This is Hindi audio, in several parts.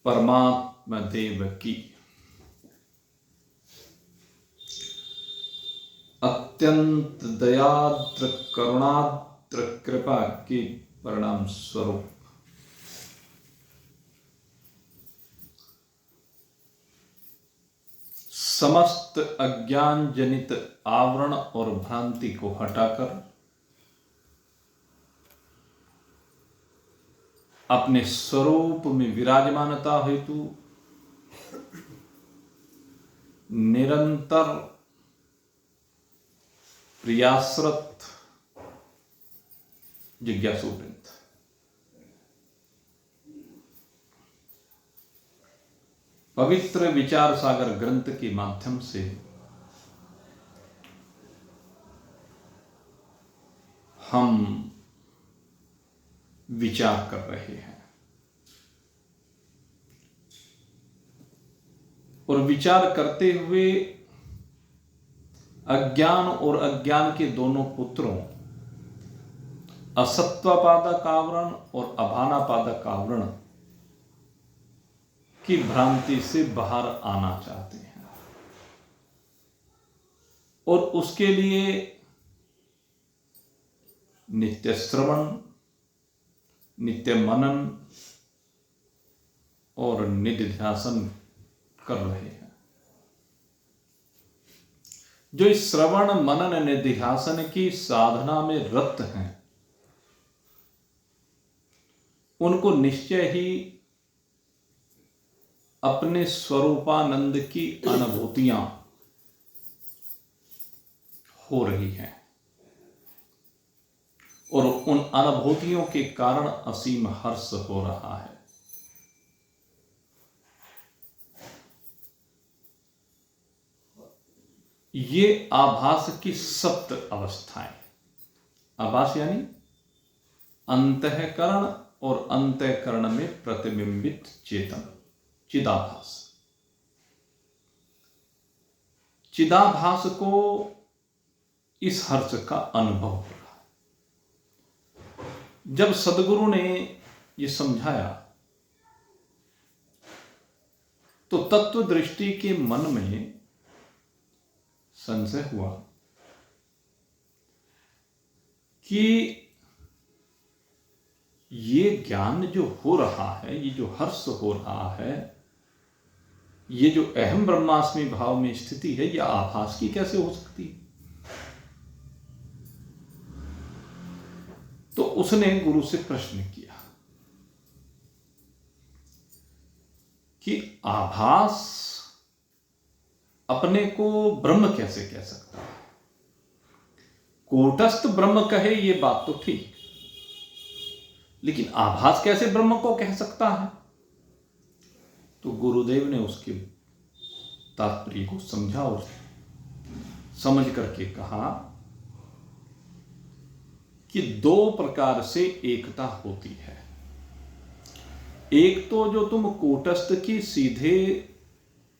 परमात्मा देव की अत्यंत दयाद्र करुणाद्र कृपा के परिणाम स्वरूप समस्त अज्ञान जनित आवरण और भ्रांति को हटाकर अपने स्वरूप में विराजमानता हेतु निरंतर प्रयासरत जिज्ञासुवृंद पवित्र विचार सागर ग्रंथ के माध्यम से हम विचार कर रहे हैं और विचार करते हुए अज्ञान और अज्ञान के दोनों पुत्रों असत्वापादक आवरण और अभानापादक आवरण की भ्रांति से बाहर आना चाहते हैं और उसके लिए नित्य श्रवण, नित्य मनन और निधिध्यासन कर रहे हैं। जो इस श्रवण मनन निधिध्यासन की साधना में रत हैं उनको निश्चय ही अपने स्वरूपानंद की अनुभूतियां हो रही हैं और उन अनुभूतियों के कारण असीम हर्ष हो रहा है। ये आभास की सप्त अवस्थाएं, आभास यानी अंतःकरण और अंतःकरण में प्रतिबिंबित चेतन, चिदाभास। चिदाभास को इस हर्ष का अनुभव हो रहा है। जब सदगुरु ने ये समझाया तो तत्व दृष्टि के मन में संशय हुआ कि ये ज्ञान जो हो रहा है, ये जो हर्ष हो रहा है, ये जो अहम ब्रह्मास्मि भाव में स्थिति है, यह आभास की कैसे हो सकती है? तो उसने गुरु से प्रश्न किया कि आभास अपने को ब्रह्म कैसे कह सकता है? कूटस्थ ब्रह्म कहे ये बात तो ठीक, लेकिन आभास कैसे ब्रह्म को कह सकता है? तो गुरुदेव ने उसके तात्पर्य को समझा और समझ करके कहा कि दो प्रकार से एकता होती है। एक तो जो तुम कूटस्थ की सीधे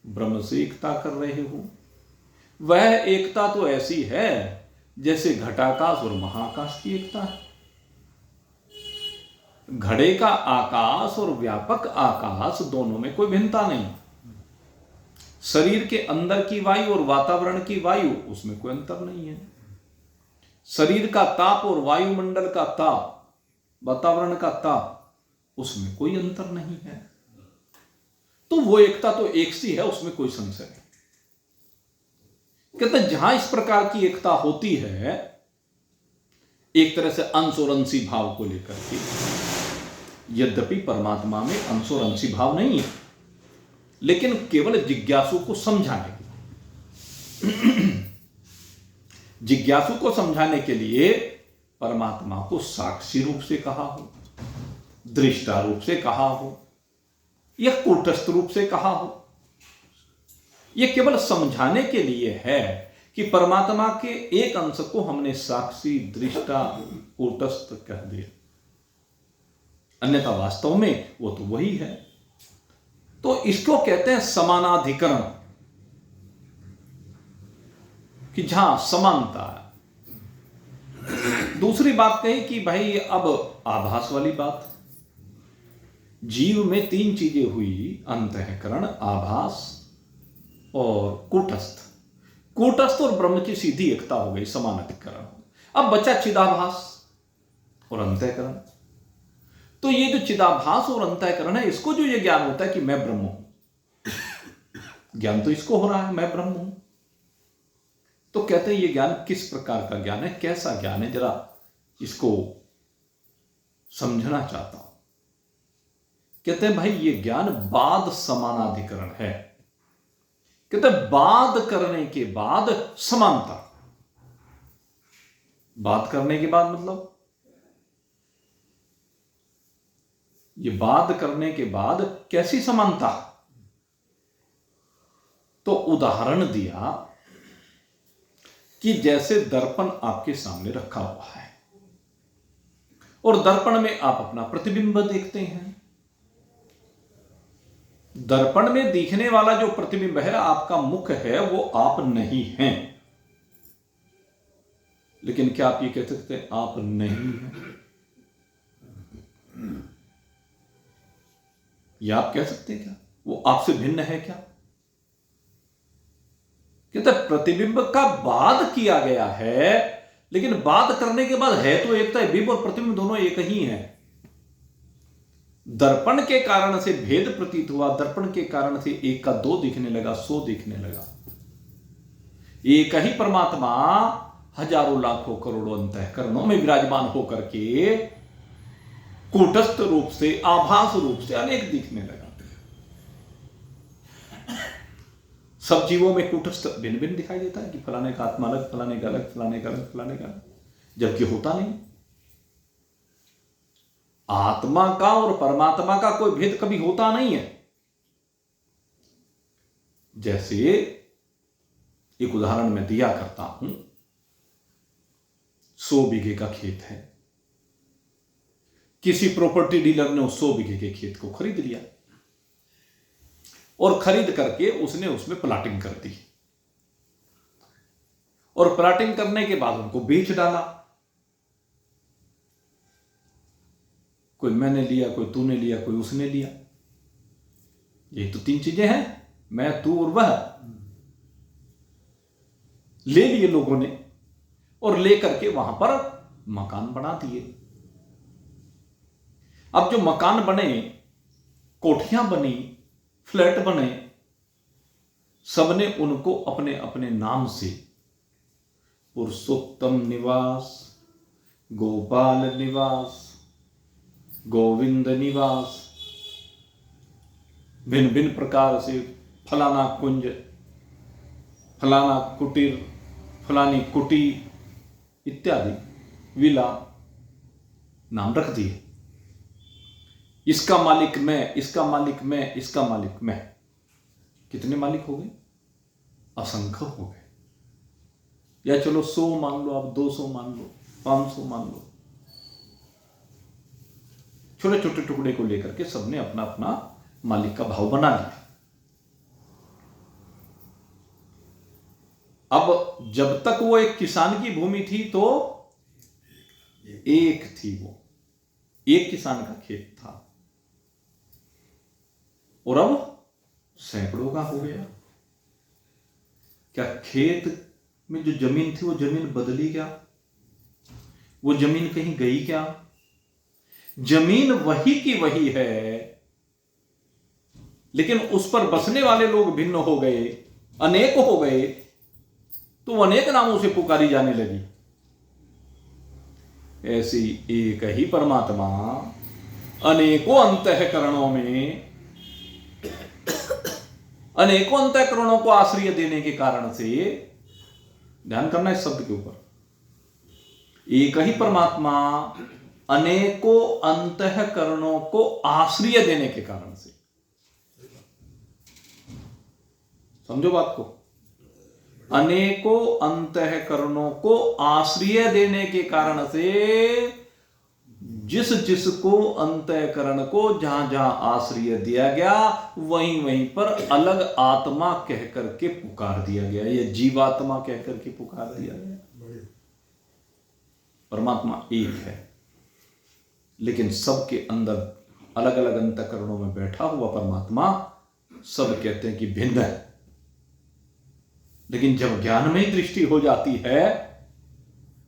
ब्रह्म से एकता कर रहे हो, वह एकता तो ऐसी है जैसे घटाकाश और महाकाश की एकता है। घड़े का आकाश और व्यापक आकाश दोनों में कोई भिन्नता नहीं। शरीर के अंदर की वायु और वातावरण की वायु, उसमें कोई अंतर नहीं है। शरीर का ताप और वायुमंडल का ताप, वातावरण का ताप, उसमें कोई अंतर नहीं है। तो वो एकता तो एक सी है, उसमें कोई संशय नहीं। कहते हैं जहां इस प्रकार की एकता होती है, एक तरह से अंश और अंशी भाव को लेकर के, यद्यपि परमात्मा में अंश और अंशी भाव नहीं है, लेकिन केवल जिज्ञासु को समझाने के लिए जिज्ञासु को समझाने के लिए परमात्मा को साक्षी रूप से कहा हो, दृष्टा रूप से कहा हो या कूटस्थ रूप से कहा हो, यह केवल समझाने के लिए है कि परमात्मा के एक अंश को हमने साक्षी, दृष्टा, कूटस्थ कह दिया, अन्यथा वास्तव में वो तो वही है। तो इसको कहते हैं समानाधिकरण, कि जहां समानता है। दूसरी बात कही कि भाई अब आभास वाली बात, जीव में तीन चीजें हुई, अंतःकरण, आभास और कूटस्थ। कूटस्थ और ब्रह्म की सीधी एकता हो गई, समान अधिकरण। अब बचा चिदाभास और अंतःकरण। तो ये जो चिदाभास और अंतःकरण है, इसको जो ये ज्ञान होता है कि मैं ब्रह्म हूं, ज्ञान तो इसको हो रहा है मैं ब्रह्म हूं। तो कहते हैं ये ज्ञान किस प्रकार का ज्ञान है, कैसा ज्ञान है, जरा इसको समझना चाहता हूं। कहते हैं भाई ये ज्ञान बाद समानाधिकरण है। कहते हैं बाद करने के बाद समानता। बात करने के बाद मतलब ये बात करने के बाद कैसी समानता। तो उदाहरण दिया कि जैसे दर्पण आपके सामने रखा हुआ है और दर्पण में आप अपना प्रतिबिंब देखते हैं। दर्पण में दिखने वाला जो प्रतिबिंब है, आपका मुख है, वो आप नहीं हैं। लेकिन क्या आप ये कह सकते हैं आप नहीं हैं? या आप कह सकते हैं क्या वो आपसे भिन्न है क्या? कहते प्रतिबिंब का बाध किया गया है, लेकिन बात करने के बाद है तो एक है, बिंब और प्रतिबिंब दोनों एक ही हैं। दर्पण के कारण से भेद प्रतीत हुआ, दर्पण के कारण से एक का दो दिखने लगा, 100 दिखने लगा। एक ही परमात्मा हजारों लाखों करोड़ों अंतःकरणों में विराजमान होकर के कूटस्थ रूप से, आभास रूप से अनेक दिखने लगा। सब जीवों में कूटस्थ भिन्न भिन्न दिखाई देता है कि फलाने का आत्मा अलग, फलाने का अलग, फलाने का अलग, फलाने का अलग, जबकि होता नहीं। आत्मा का और परमात्मा का कोई भेद कभी होता नहीं है। जैसे एक उदाहरण मैं दिया करता हूं, 100 बीघे का खेत है, किसी प्रॉपर्टी डीलर ने उस 100 बीघे के खेत को खरीद लिया और खरीद करके उसने उसमें प्लाटिंग कर दी और प्लाटिंग करने के बाद उनको बेच डाला। कोई मैंने लिया, कोई तूने लिया, कोई उसने लिया। ये तो तीन चीजें हैं, मैं, तू और वह। ले लिए लोगों ने और लेकर के वहां पर मकान बना दिए। अब जो मकान बने, कोठियां बनी, फ्लैट बने, सबने उनको अपने अपने नाम से पुरुषोत्तम निवास, गोपाल निवास, गोविंद निवास, भिन्न भिन्न प्रकार से, फलाना कुंज, फलाना कुटीर, फलानी कुटी इत्यादि विला नाम रख दिए। इसका मालिक मैं, इसका मालिक मैं, इसका मालिक मैं। कितने मालिक हो गए? असंख्य हो गए। या चलो 100 मान लो, आप 200 मान लो, 500 मान लो। छोटे छोटे टुकड़े को लेकर के सबने अपना अपना मालिक का भाव बना लिया। अब जब तक वो एक किसान की भूमि थी तो एक थी, वो एक किसान का खेत था, और अब सैकड़ों का हो गया। क्या खेत में जो जमीन थी वो जमीन बदली क्या? वो जमीन कहीं गई क्या? जमीन वही की वही है, लेकिन उस पर बसने वाले लोग भिन्न हो गए, अनेक हो गए, तो अनेक नामों से पुकारी जाने लगी। ऐसी एक ही परमात्मा अनेकों अंतःकरणों में, अनेकों अंतःकरणों को आश्रय देने के कारण से, ध्यान करना इस शब्द के ऊपर, एक ही परमात्मा अनेकों अंतःकरणों को आश्रय देने के कारण से, समझो बात को, अनेकों अंतःकरणों को आश्रय देने के कारण से, जिस जिसको अंतःकरण को जहां जहां आश्रय दिया गया वहीं वहीं पर अलग आत्मा कह करके पुकार दिया गया, या जीवात्मा कह करके पुकार दिया गया। परमात्मा एक है, लेकिन सबके अंदर अलग अलग अंतःकरणों में बैठा हुआ परमात्मा सब कहते हैं कि भिन्न है। लेकिन जब ज्ञानमयी दृष्टि हो जाती है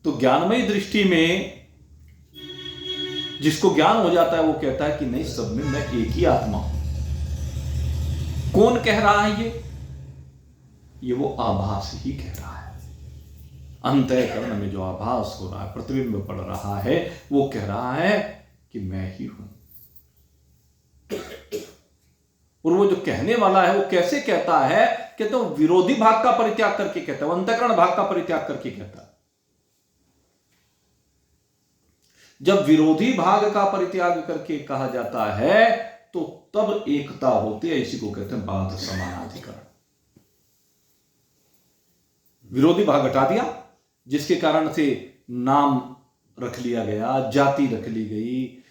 तो ज्ञानमयी दृष्टि में जिसको ज्ञान हो जाता है वो कहता है कि नहीं, सब में मैं एक ही आत्मा हूं। कौन कह रहा है ये वो आभास ही कह रहा है। अंतःकरण में जो आभास हो रहा है, प्रतिबिंब पड़ रहा है, वो कह रहा है कि मैं ही हूं। और वो जो कहने वाला है वो कैसे कहता है? कहते हैं विरोधी भाग का परित्याग करके कहता है, अंतःकरण भाग का परित्याग करके कहता है। जब विरोधी भाग का परित्याग करके कहा जाता है तो तब एकता होती है। इसी को कहते हैं बाध समानाधिकरण। विरोधी भाग हटा दिया, जिसके कारण से नाम रख लिया गया, जाति रख ली गई,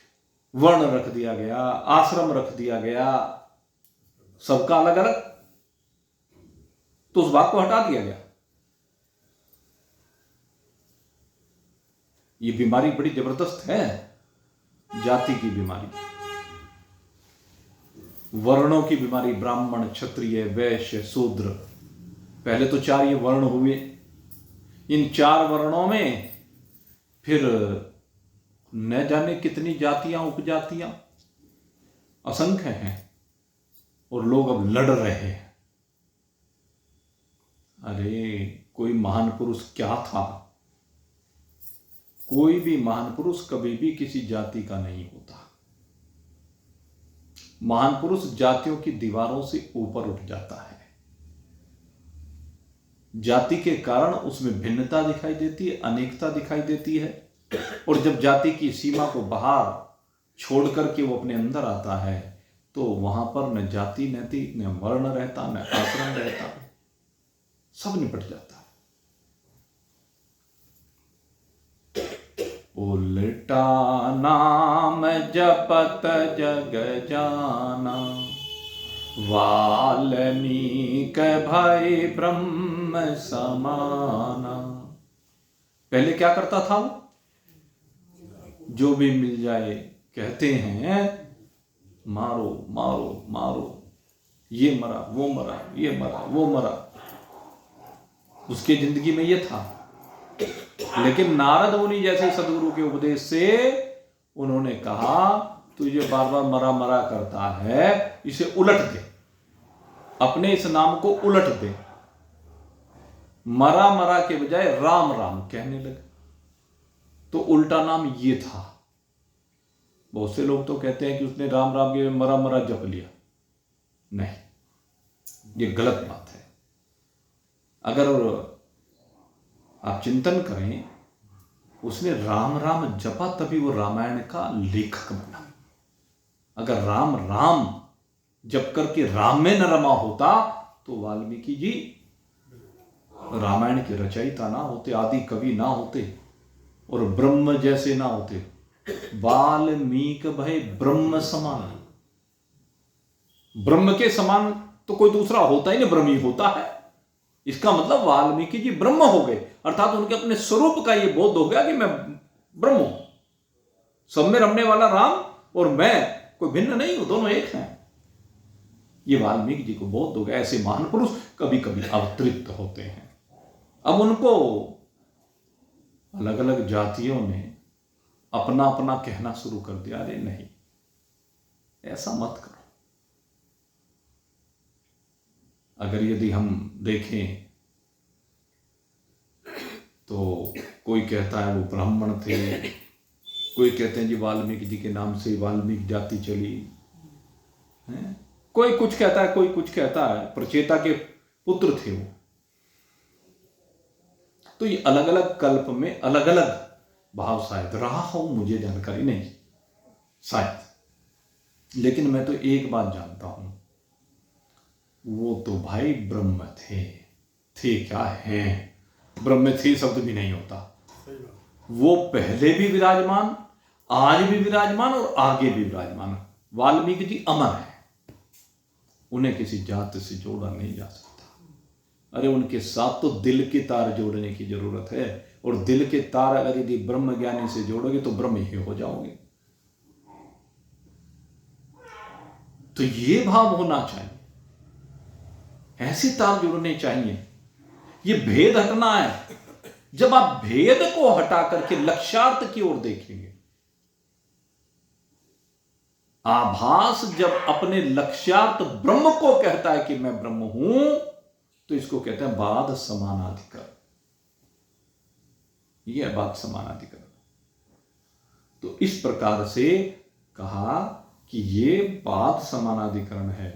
वर्ण रख दिया गया, आश्रम रख दिया गया, सबका अलग अलग, तो उस भाग को हटा दिया गया। ये बीमारी बड़ी जबरदस्त है, जाति की बीमारी, वर्णों की बीमारी, ब्राह्मण, क्षत्रिय, वैश्य, शूद्र। पहले तो 4 ये वर्ण हुए। इन 4 वर्णों में फिर न जाने कितनी जातियां, उपजातियां, असंख्य हैं, और लोग अब लड़ रहे हैं। अरे कोई महान पुरुष क्या था? कोई भी महान पुरुष कभी भी किसी जाति का नहीं होता। महान पुरुष जातियों की दीवारों से ऊपर उठ जाता है। जाति के कारण उसमें भिन्नता दिखाई देती है, अनेकता दिखाई देती है। और जब जाति की सीमा को बाहर छोड़ करके वो अपने अंदर आता है तो वहां पर न जाति रहती, न वर्ण रहता, न आश्रम रहता, सब निपट जाता है। उल्टा नाम जपत जग जाना, वाल्मीकि भय ब्रह्म समाना। पहले क्या करता था वो? जो भी मिल जाए कहते हैं मारो मारो मारो, ये मरा वो मरा, ये मरा वो मरा, उसकी जिंदगी में ये था। लेकिन नारद मुनि जैसे सदगुरु के उपदेश से उन्होंने कहा तू ये बार बार मरा मरा करता है, इसे उलट दे, अपने इस नाम को उलट दे। मरा मरा के बजाय राम राम कहने लगे, तो उल्टा नाम ये था। बहुत से लोग तो कहते हैं कि उसने राम राम के मरा मरा जप लिया। नहीं, ये गलत बात है। अगर आप चिंतन करें, उसने राम राम जपा तभी वो रामायण का लेखक बना। अगर राम राम जप करके राम में न रमा होता तो वाल्मीकि जी रामायण के रचयिता ना होते, आदि कवि ना होते, और ब्रह्म जैसे ना होते। वाल्मीकि भय ब्रह्म समान, ब्रह्म के समान तो कोई दूसरा होता ही नहीं, ब्रह्म ही होता है। इसका मतलब वाल्मीकि जी ब्रह्म हो गए, अर्थात उनके अपने स्वरूप का ये बोध हो गया कि मैं ब्रह्म हूं, सब में रमने वाला राम और मैं कोई भिन्न नहीं हूं, दोनों एक हैं। ये वाल्मीकि जी को बोध हो गया। ऐसे महान पुरुष कभी कभी अवतरित होते हैं। अब उनको अलग अलग जातियों ने अपना अपना कहना शुरू कर दिया। अरे नहीं, ऐसा मत करो। अगर यदि हम देखें तो कोई कहता है वो ब्राह्मण थे, कोई कहते हैं जी वाल्मीकि जी के नाम से वाल्मीकि जाति चली है, कोई कुछ कहता है, कोई कुछ कहता है, प्रचेता के पुत्र थे वो। तो ये अलग अलग कल्प में अलग अलग भाव शायद रहा हो, मुझे जानकारी नहीं शायद। लेकिन मैं तो एक बात जानता हूं, वो तो भाई ब्रह्म थे क्या है, ब्रह्म थे शब्द भी नहीं होता। वो पहले भी विराजमान, आज भी विराजमान और आगे भी विराजमान। वाल्मीकि जी अमर है, उन्हें किसी जात से जोड़ा नहीं जा सकता। अरे उनके साथ तो दिल के तार जोड़ने की जरूरत है, और दिल के तार अगर यदि ब्रह्म ज्ञानी से जोड़ोगे तो ब्रह्म ही हो जाओगे। तो ये भाव होना चाहिए, ऐसे तार जुड़ने चाहिए। ये भेद हटना है। जब आप भेद को हटा करके लक्ष्यार्थ की ओर देखेंगे, आभास जब अपने लक्ष्यार्थ ब्रह्म को कहता है कि मैं ब्रह्म हूं, तो इसको कहते हैं बाध समानाधिकरण। यह बाध समानाधिकरण। तो इस प्रकार से कहा कि ये बाध समानाधिकरण है।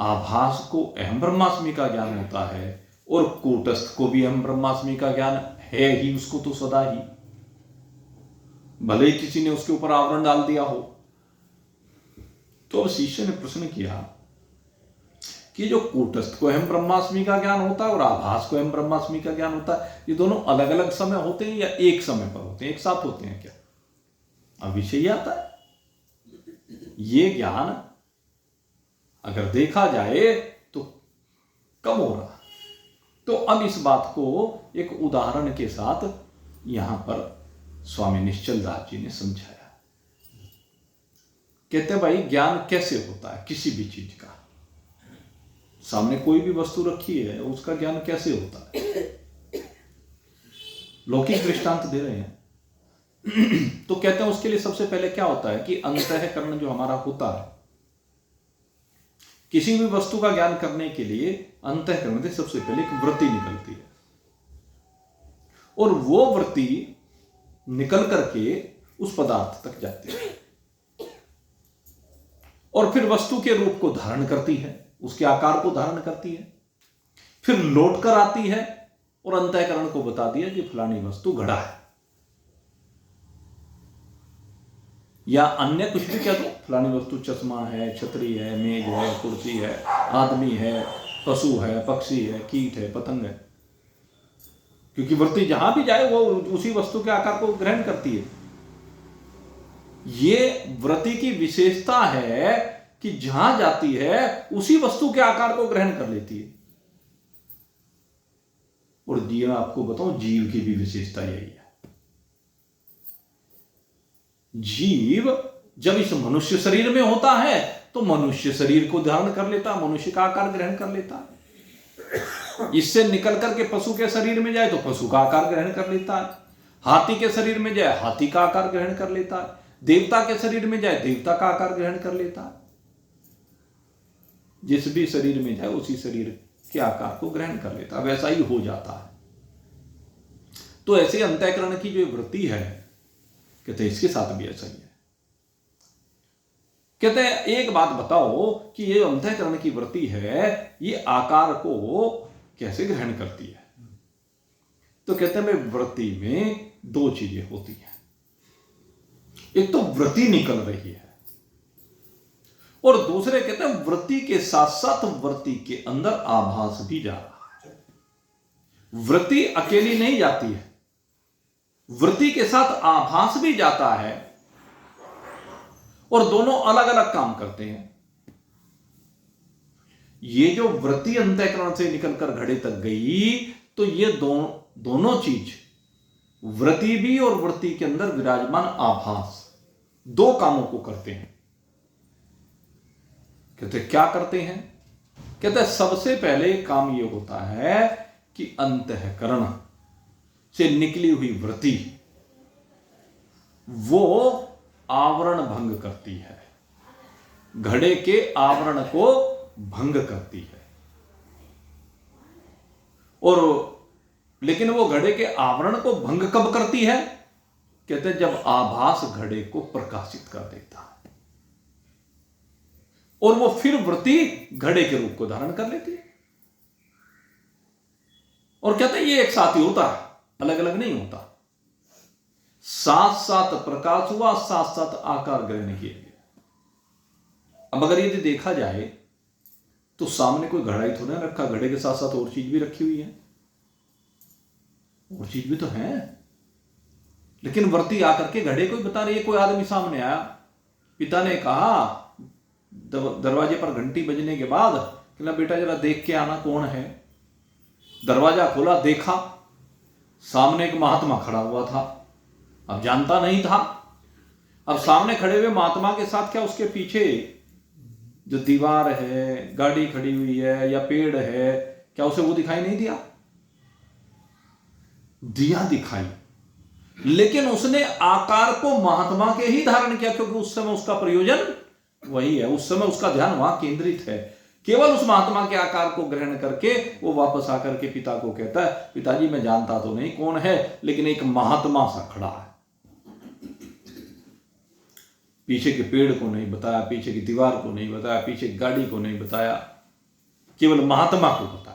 आभास को अहम ब्रह्मास्मि का ज्ञान होता है और कूटस्थ को भी अहम ब्रह्मास्मि का ज्ञान है ही, उसको तो सदा ही, भले ही किसी ने उसके ऊपर आवरण डाल दिया हो। तो अब शिष्य ने प्रश्न किया कि जो कूटस्थ को अहम ब्रह्मास्मि का ज्ञान होता है और आभास को अहम ब्रह्मास्मि का ज्ञान होता है, ये दोनों अलग अलग समय होते हैं या एक समय पर होते हैं, एक साथ होते हैं क्या? अब विषय आता है, ये ज्ञान अगर देखा जाए तो कम हो रहा। तो अब इस बात को एक उदाहरण के साथ यहां पर स्वामी निश्चल दास जी ने समझाया। कहते हैं भाई ज्ञान कैसे होता है किसी भी चीज का? सामने कोई भी वस्तु रखी है, उसका ज्ञान कैसे होता है? लौकिक दृष्टांत दे रहे हैं। तो कहते हैं उसके लिए सबसे पहले क्या होता है कि अंतःकरण जो हमारा होता है, किसी भी वस्तु का ज्ञान करने के लिए अंतःकरण से सबसे पहले एक वृत्ति निकलती है, और वो वृत्ति निकल करके उस पदार्थ तक जाती है और फिर वस्तु के रूप को धारण करती है, उसके आकार को धारण करती है, फिर लौट कर आती है और अंतःकरण को बता दिया कि फलानी वस्तु घड़ा है, या अन्य कुछ भी कह दो, फलानी वस्तु चश्मा है, छतरी है, मेज है, कुर्सी है, आदमी है, पशु है, पक्षी है, कीट है, पतंग है। क्योंकि वृत्ति जहां भी जाए वो उसी वस्तु के आकार को ग्रहण करती है। ये वृत्ति की विशेषता है कि जहां जाती है उसी वस्तु के आकार को ग्रहण कर लेती है। और जीव, आपको बताऊं, जीव की भी विशेषता यही है। जीव जब इस मनुष्य शरीर में होता है तो मनुष्य शरीर को धारण कर लेता है, मनुष्य का आकार ग्रहण कर लेता है। इससे निकल करके पशु के शरीर में जाए तो पशु का आकार ग्रहण कर लेता है, हाथी के शरीर में जाए हाथी का आकार ग्रहण कर लेता है, देवता के शरीर में जाए देवता का आकार ग्रहण कर लेता है। जिस भी शरीर में जाए उसी शरीर के आकार को ग्रहण कर लेता है, वैसा ही हो जाता है। तो ऐसे अंतःकरण की जो वृत्ति है, कहते हैं इसके साथ भी ऐसा ही है। कहते हैं एक बात बताओ कि ये अंतःकरण की वृत्ति है, ये आकार को कैसे ग्रहण करती है? तो कहते हैं वृत्ति में दो चीजें होती हैं। एक तो वृत्ति निकल रही है और दूसरे कहते हैं वृत्ति के साथ साथ वृत्ति के अंदर आभास भी जा रहा है। वृत्ति अकेली नहीं जाती है, वृत्ति के साथ आभास भी जाता है और दोनों अलग अलग काम करते हैं। ये जो वृत्ति अंतःकरण से निकलकर घड़े तक गई, तो ये दोनों चीज, वृत्ति भी और वृत्ति के अंदर विराजमान आभास, दो कामों को करते हैं। कहते क्या करते हैं? कहते हैं सबसे पहले काम यह होता है कि अंतःकरण से निकली हुई वृत्ति वो आवरण भंग करती है, घड़े के आवरण को भंग करती है। और लेकिन वो घड़े के आवरण को भंग कब करती है? कहते हैं जब आभास घड़े को प्रकाशित कर देता है और वो फिर वृत्ति घड़े के रूप को धारण कर लेती है। और कहते हैं ये एक साथ ही होता है, अलग अलग नहीं होता। साथ साथ प्रकाश हुआ, साथ साथ आकार ग्रहण किया गया। अब अगर यदि देखा जाए तो सामने कोई घड़ा ही तो नहीं रखा, घड़े के साथ साथ और चीज भी रखी हुई है, और चीज भी तो है। लेकिन वृत्ति आकर के घड़े को ही बता रही है। कोई आदमी सामने आया, पिता ने कहा दरवाजे पर घंटी बजने के बाद कि ना बेटा जरा देख के आना कौन है। दरवाजा खोला, देखा सामने एक महात्मा खड़ा हुआ था। अब जानता नहीं था, अब सामने खड़े हुए महात्मा के साथ क्या उसके पीछे जो दीवार है, गाड़ी खड़ी हुई है या पेड़ है, क्या उसे वो दिखाई नहीं दिया? दिया दिखाई, लेकिन उसने आकार को महात्मा के ही धारण किया, क्योंकि उस समय उसका प्रयोजन वही है, उस समय उसका ध्यान वहां केंद्रित है। केवल उस महात्मा के आकार को ग्रहण करके वो वापस आकर के पिता को कहता है, पिताजी मैं जानता तो नहीं कौन है, लेकिन एक महात्मा सा खड़ा है। पीछे के पेड़ को नहीं बताया, पीछे की दीवार को नहीं बताया, पीछे की गाड़ी को नहीं बताया, केवल महात्मा को बताया।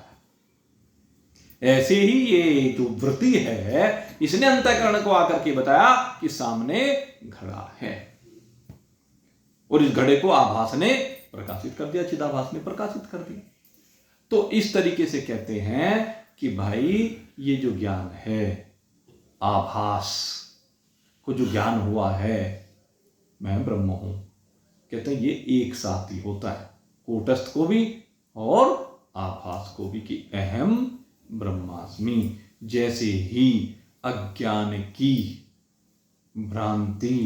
ऐसे ही ये जो वृत्ति है, इसने अंतःकरण को आकर के बताया कि सामने घड़ा है, और इस घड़े को आभास ने प्रकाशित कर दिया, चिदाभास ने प्रकाशित कर दिया। तो इस तरीके से कहते हैं कि भाई ये जो ज्ञान है, आभास को जो ज्ञान हुआ है, मैं ब्रह्म हूं, कहते हैं ये एक साथ ही होता है, कूटस्थ को भी और आभास को भी, कि अहम ब्रह्मास्मि। जैसे ही अज्ञान की भ्रांति,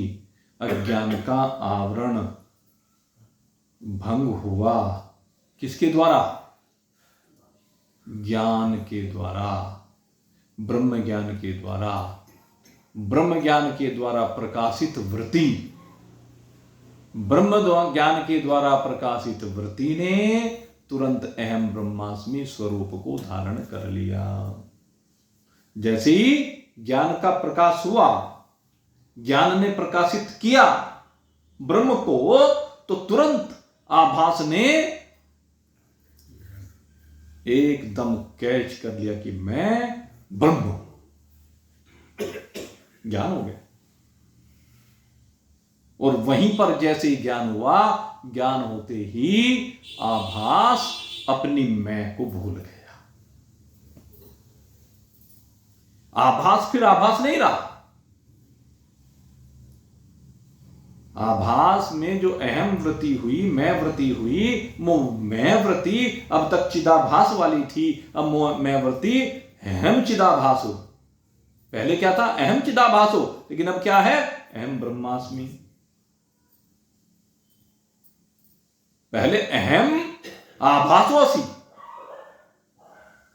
अज्ञान का आवरण भंग हुआ, किसके द्वारा? ज्ञान के द्वारा, ब्रह्म ज्ञान के द्वारा। ब्रह्म ज्ञान के द्वारा प्रकाशित वृत्ति, ब्रह्म ज्ञान के द्वारा प्रकाशित वृत्ति ने तुरंत अहम ब्रह्मास्मि स्वरूप को धारण कर लिया। जैसे ही ज्ञान का प्रकाश हुआ, ज्ञान ने प्रकाशित किया ब्रह्म को, तो तुरंत आभास ने एकदम कैच कर लिया कि मैं ब्रह्म हूं, ज्ञान हो गया। और वहीं पर जैसे ही ज्ञान हुआ, ज्ञान होते ही आभास अपनी मैं को भूल गया। आभास फिर आभास नहीं रहा। आभास में जो अहम वृत्ति हुई, मैं वृत्ति हुई, वो मैं वृत्ति अब तक चिदाभास वाली थी, अब मैं वृत्ति अहम चिदाभास हो। पहले क्या था? अहम चिदाभास हो, लेकिन अब क्या है? अहम ब्रह्मास्मि। पहले अहम आभासोसी,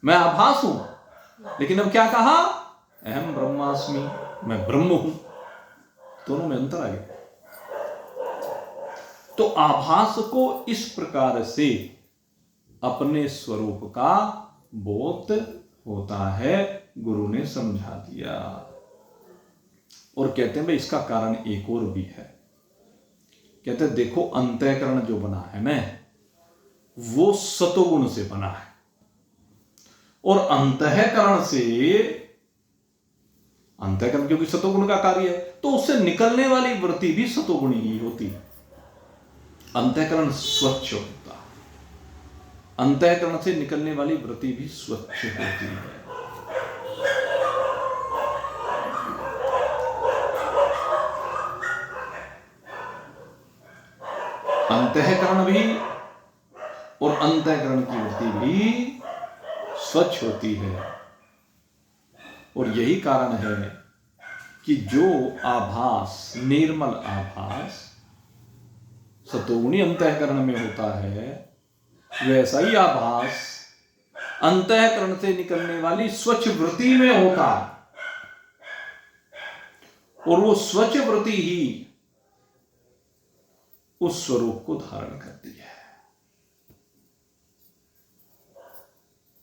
मैं आभास हूं, लेकिन अब क्या कहा? अहम ब्रह्मास्मि, मैं ब्रह्म हूं। दोनों में अंतर आ गया। तो आभास को इस प्रकार से अपने स्वरूप का बोध होता है, गुरु ने समझा दिया। और कहते हैं भाई इसका कारण एक और भी है। कहते हैं देखो, अंतःकरण जो बना है ना, वो सतोगुण से बना है, और अंतःकरण क्योंकि सतोगुण का कार्य है, तो उससे निकलने वाली वृत्ति भी सतोगुणी ही होती है। अंतःकरण स्वच्छ होता है, अंतःकरण से निकलने वाली वृत्ति भी स्वच्छ होती है। अंतःकरण भी और अंतःकरण की वृत्ति भी स्वच्छ होती है। और यही कारण है कि जो आभास, निर्मल आभास सतोगुणी अंतःकरण में होता है, वैसा ही आभास अंतःकरण से निकलने वाली स्वच्छ वृत्ति में होता है, और वो स्वच्छ वृत्ति ही उस स्वरूप को धारण करती है।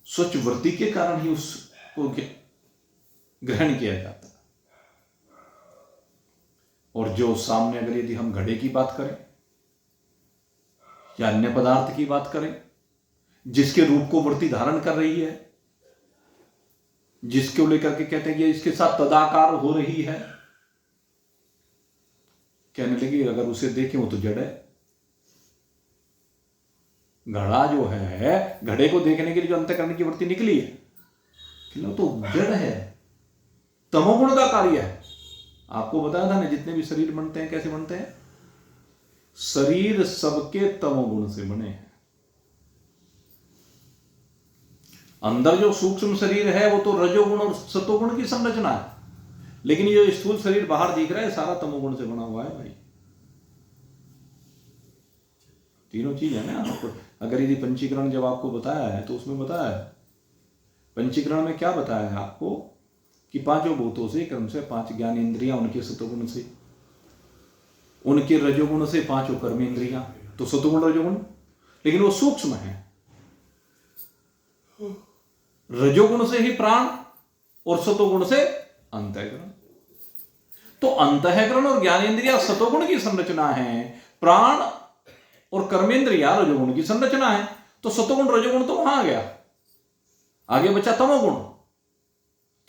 स्वच्छ वृत्ति के कारण ही उसको ग्रहण किया जाता है। और जो सामने, अगर यदि हम घड़े की बात करें या अन्य पदार्थ की बात करें, जिसके रूप को वृत्ति धारण कर रही है, जिसको लेकर के कहते हैं कि इसके साथ तदाकार हो रही है, कहने लगी अगर उसे देखें वो तो जड़ है। घड़ा जो है, घड़े को देखने के लिए जो अंतःकरण की वृत्ति निकली है, वो तो जड़ है, तमोगुण का कार्य है। आपको बताया था ना, जितने भी शरीर बनते हैं कैसे बनते हैं? शरीर सबके तमोगुण से बने हैं। अंदर जो सूक्ष्म शरीर है वो तो रजोगुण और सतोगुण की संरचना है, लेकिन ये जो स्थूल शरीर बाहर दिख रहा है सारा तमोगुण से बना हुआ है भाई। तीनों चीज है ना आपको। अगर यदि पंचीकरण जब आपको बताया है तो उसमें बताया है, पंचीकरण में क्या बताया है आपको कि पांचों भूतों से क्रम से 5 ज्ञान इंद्रियां, उनके सतोगुण से, उनके रजोगुण से 5 कर्म इंद्रियां, तो सतोगुण रजोगुण, लेकिन वो सूक्ष्म है। रजोगुण से ही प्राण और सतोगुण से अंतःकरण। तो अंतःकरण और ज्ञानेन्द्रिया सतोगुण की संरचना है, प्राण और कर्मेंद्रिया रजोगुण की संरचना है। तो सतोगुण रजोगुण तो वहां आ गया, आगे बचा तमोगुण।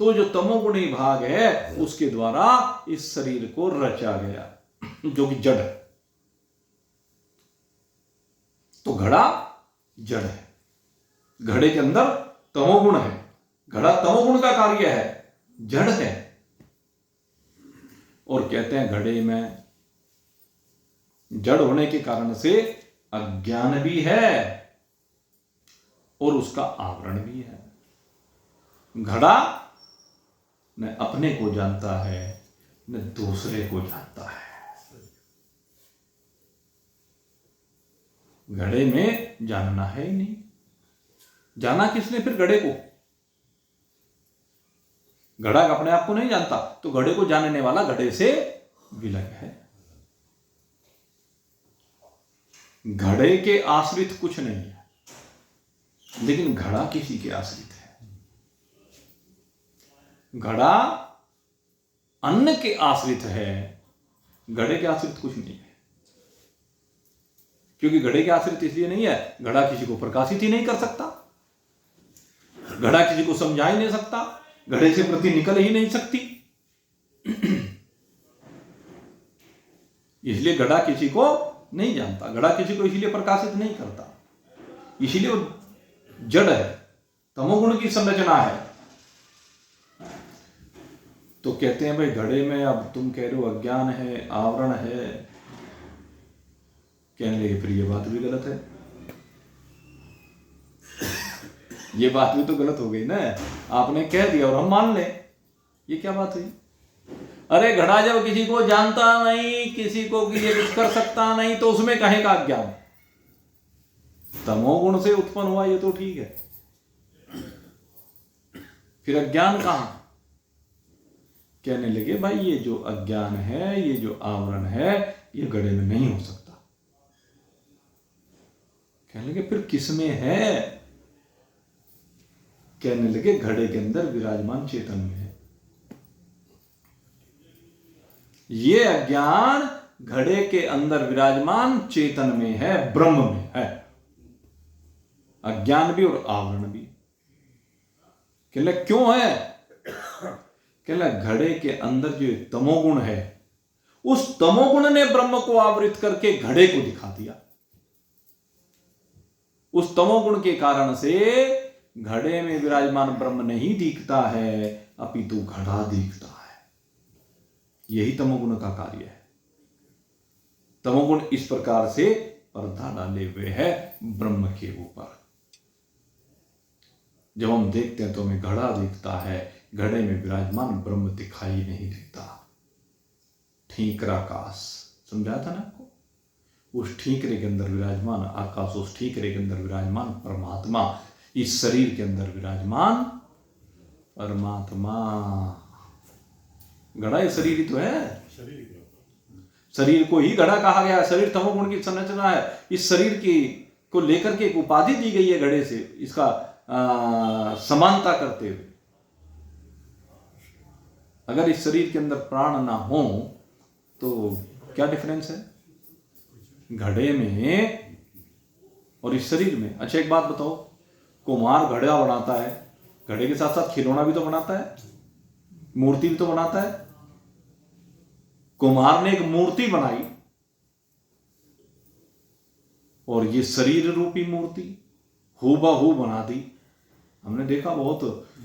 तो जो तमोगुणी भाग है उसके द्वारा इस शरीर को रचा गया, जो कि जड़ है। तो घड़ा जड़ है, घड़े के अंदर तमोगुण है, घड़ा तमोगुण का कार्य है, जड़ है। और कहते हैं घड़े में जड़ होने के कारण से अज्ञान भी है और उसका आवरण भी है। घड़ा न अपने को जानता है न दूसरे को जानता है। घड़े में जानना है ही नहीं। जाना किसने फिर घड़े को? घड़ा अपने आप को नहीं जानता, तो घड़े को जानने वाला घड़े से विलग है। घड़े के आश्रित कुछ नहीं है, लेकिन घड़ा किसी के आश्रित है। घड़ा अन्न के आश्रित है, घड़े के आश्रित कुछ नहीं है। क्योंकि घड़े के आश्रित इसलिए नहीं है, घड़ा किसी को प्रकाशित ही नहीं कर सकता, घड़ा किसी को समझा ही नहीं सकता, घड़े से प्रति निकल ही नहीं सकती। इसलिए घड़ा किसी को नहीं जानता, घड़ा किसी को इसलिए प्रकाशित नहीं करता, इसीलिए वो जड़ है, तमोगुण की संरचना है। तो कहते हैं भाई घड़े में, अब तुम कह रहे हो अज्ञान है, आवरण है, कहने लगे फिर ये बात भी गलत है। ये बात भी तो गलत हो गई ना, आपने कह दिया और हम मान लें, ये क्या बात हुई? अरे घड़ा जब किसी को जानता नहीं, किसी को ये कुछ कर सकता नहीं, तो उसमें कहेगा अज्ञान। तमोगुण से उत्पन्न हुआ ये तो ठीक है, फिर अज्ञान कहां? कहने लगे भाई ये जो अज्ञान है, ये जो आवरण है, ये घड़े में नहीं हो सकता। कहने लगे फिर किसमें है? कहने लगे घड़े के अंदर विराजमान चेतन में है। ये अज्ञान घड़े के अंदर विराजमान चेतन में है, ब्रह्म में है। अज्ञान भी और आवरण भी। कहले क्यों है? कहले घड़े के अंदर जो तमोगुण है, उस तमोगुण ने ब्रह्म को आवृत करके घड़े को दिखा दिया। उस तमोगुण के कारण से घड़े में विराजमान ब्रह्म नहीं दिखता है, अपितु घड़ा दिखता है। यही तमोगुण का कार्य है। तमोगुण इस प्रकार से पर्दा डाले हुए है ब्रह्म के ऊपर। जब हम देखते हैं तो हमें घड़ा दिखता है, घड़े में विराजमान ब्रह्म दिखाई नहीं देता। ठीकरा आकाश समझाया था ना आपको? उस ठीकरे के अंदर विराजमान आकाश, उस ठीकरे के अंदर विराजमान परमात्मा, इस शरीर के अंदर विराजमान परमात्मा। घड़ा ये शरीर ही तो है, शरीर को ही घड़ा कहा गया। शरीर तमोगुण की संरचना है। इस शरीर की को लेकर के एक उपाधि दी गई है घड़े से, इसका समानता करते हुए। अगर इस शरीर के अंदर प्राण ना हो तो क्या डिफरेंस है घड़े में और इस शरीर में? अच्छा एक बात बताओ, कुम्हार घड़ा बनाता है, घड़े के साथ साथ खिलौना भी तो बनाता है, मूर्ति भी तो बनाता है। कुम्हार ने एक मूर्ति बनाई और ये शरीर रूपी मूर्ति हूबहू बना दी। हमने देखा बहुत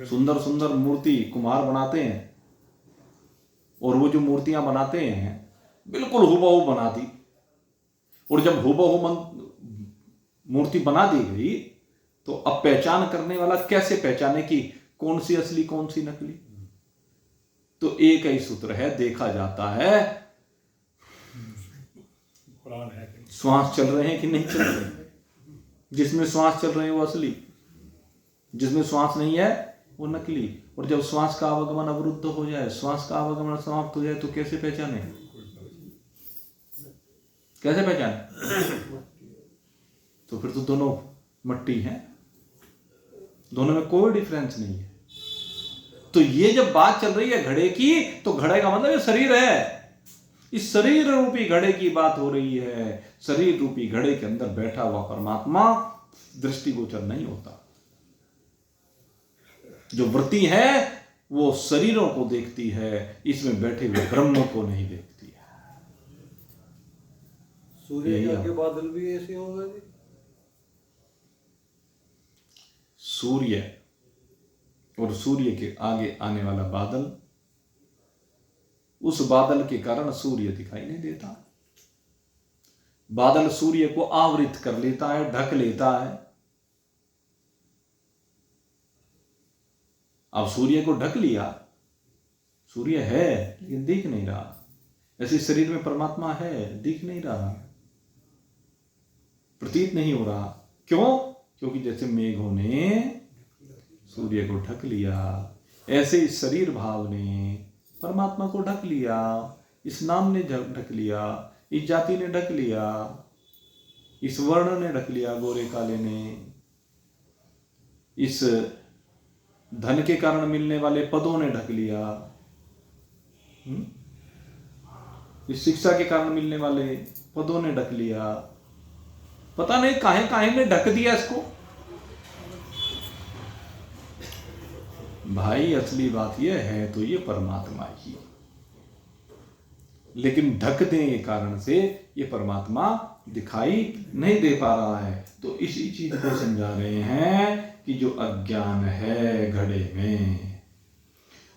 सुंदर सुंदर मूर्ति कुम्हार बनाते हैं, और वो जो मूर्तियां बनाते हैं बिल्कुल हूबहू बना दी। और जब हूबहू मूर्ति बना दी गई तो अब पहचान करने वाला कैसे पहचाने कि कौन सी असली कौन सी नकली? तो एक ही सूत्र है, देखा जाता है श्वास चल रहे हैं कि नहीं चल रहे। जिसमें श्वास चल रहे हैं वो असली, जिसमें श्वास नहीं है वो नकली। और जब श्वास का आवागमन अवरुद्ध हो जाए, श्वास का आवागमन समाप्त हो जाए, तो कैसे पहचाने, कैसे पहचाने? तो फिर तो दोनों मट्टी हैं, दोनों में कोई डिफरेंस नहीं है। तो ये जब बात चल रही है घड़े की, तो घड़े का मतलब ये शरीर है। इस शरीर रूपी घड़े की बात हो रही है। शरीर रूपी घड़े के अंदर बैठा हुआ परमात्मा दृष्टिगोचर नहीं होता। जो वृत्ति है वो शरीरों को देखती है, इसमें बैठे हुए ब्रह्म को नहीं देखती है। सूर्य के बादल भी ऐसे होंगे जी? सूर्य और सूर्य के आगे आने वाला बादल, उस बादल के कारण सूर्य दिखाई नहीं देता। बादल सूर्य को आवृत कर लेता है, ढक लेता है। अब सूर्य को ढक लिया, सूर्य है लेकिन दिख नहीं रहा। ऐसे शरीर में परमात्मा है, दिख नहीं रहा, प्रतीत नहीं हो रहा। क्यों? क्योंकि जैसे मेघों ने सूर्य को ढक लिया, ऐसे इस शरीर भाव ने परमात्मा को ढक लिया। इस नाम ने ढक लिया, इस जाति ने ढक लिया, इस वर्ण ने ढक लिया, गोरे काले ने, इस धन के कारण मिलने वाले पदों ने ढक लिया, इस शिक्षा के कारण मिलने वाले पदों ने ढक लिया। पता नहीं काहे काहे ने ढक दिया इसको। भाई असली बात यह है तो ये परमात्मा ही, लेकिन ढक देने के कारण से ये परमात्मा दिखाई नहीं दे पा रहा है। तो इसी चीज को समझा रहे हैं कि जो अज्ञान है घड़े में,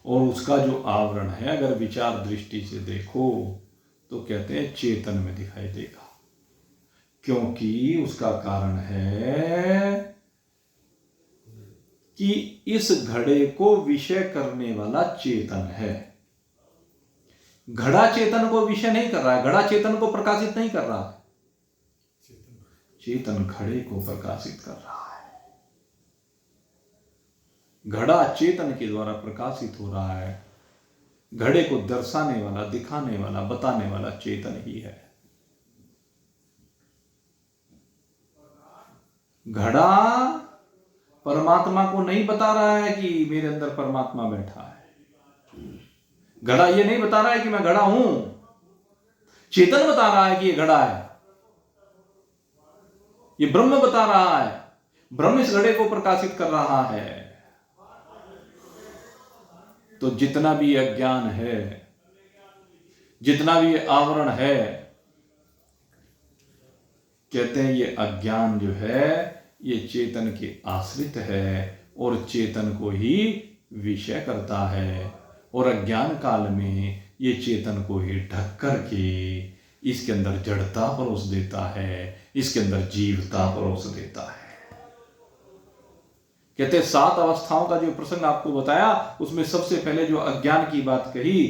और उसका जो आवरण है, अगर विचार दृष्टि से देखो तो कहते हैं चेतन में दिखाई देगा, क्योंकि उसका कारण है कि इस घड़े को विषय करने वाला चेतन है। घड़ा चेतन को विषय नहीं कर रहा है, घड़ा चेतन को प्रकाशित नहीं कर रहा है, चेतन घड़े को प्रकाशित कर रहा है। घड़ा चेतन के द्वारा प्रकाशित हो रहा है। घड़े को दर्शाने वाला, दिखाने वाला, बताने वाला चेतन ही है। घड़ा परमात्मा को नहीं बता रहा है कि मेरे अंदर परमात्मा बैठा है। घड़ा ये नहीं बता रहा है कि मैं घड़ा हूं। चेतन बता रहा है कि ये घड़ा है, ये ब्रह्म बता रहा है। ब्रह्म इस घड़े को प्रकाशित कर रहा है। तो जितना भी अज्ञान है, जितना भी आवरण है, कहते हैं ये अज्ञान जो है ये चेतन के आश्रित है और चेतन को ही विषय करता है। और अज्ञान काल में ये चेतन को ही ढक करके इसके अंदर जड़ता परोस देता है, इसके अंदर जीवता परोस देता है। कहते हैं 7 अवस्थाओं का जो प्रसंग आपको बताया, उसमें सबसे पहले जो अज्ञान की बात कही,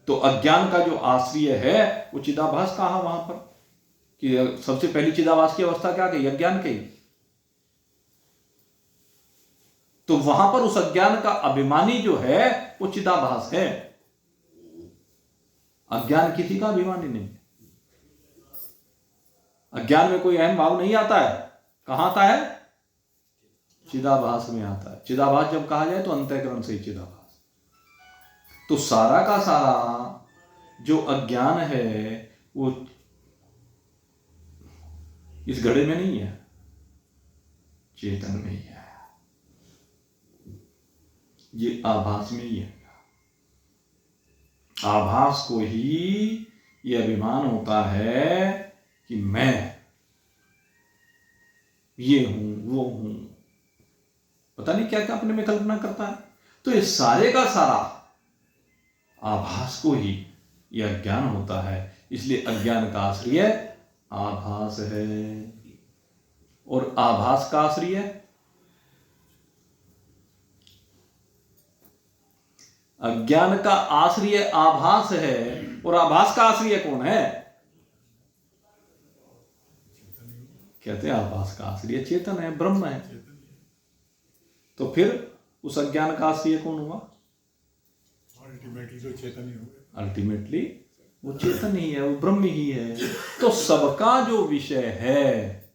तो अज्ञान का जो आश्रय है वो चिदाभास कहा वहां पर, कि सबसे पहली चिदाभास की अवस्था क्या कही? अज्ञान कही। तो वहां पर उस अज्ञान का अभिमानी जो है वो चिदाभास है। अज्ञान किसी का अभिमानी नहीं। अज्ञान में कोई अहम भाव नहीं आता है। कहां आता है? चिदाभास में आता है। चिदाभास जब कहा जाए तो अंतःकरण से ही चिदाभास। तो सारा का सारा जो अज्ञान है वो इस घड़े में नहीं है, चेतन में ही है। ये आभास में ही है। आभास को ही ये अभिमान होता है कि मैं ये हूं, वो हूं, पता नहीं क्या क्या अपने में कल्पना करता है। तो ये सारे का सारा आभास को ही ये अज्ञान होता है। इसलिए अज्ञान का आश्रय आभास है। और आभास का आश्रय अज्ञान का आश्रय आभास है, और आभास का आश्रय कौन है? कहते हैं आभास का आश्रय चेतन है, ब्रह्म है। तो फिर उस अज्ञान का आश्रय कौन हुआ? अल्टीमेटली तो चेतन ही होगा। अल्टीमेटली वो चेतन ही है, वो ब्रह्म ही है। तो सबका जो विषय है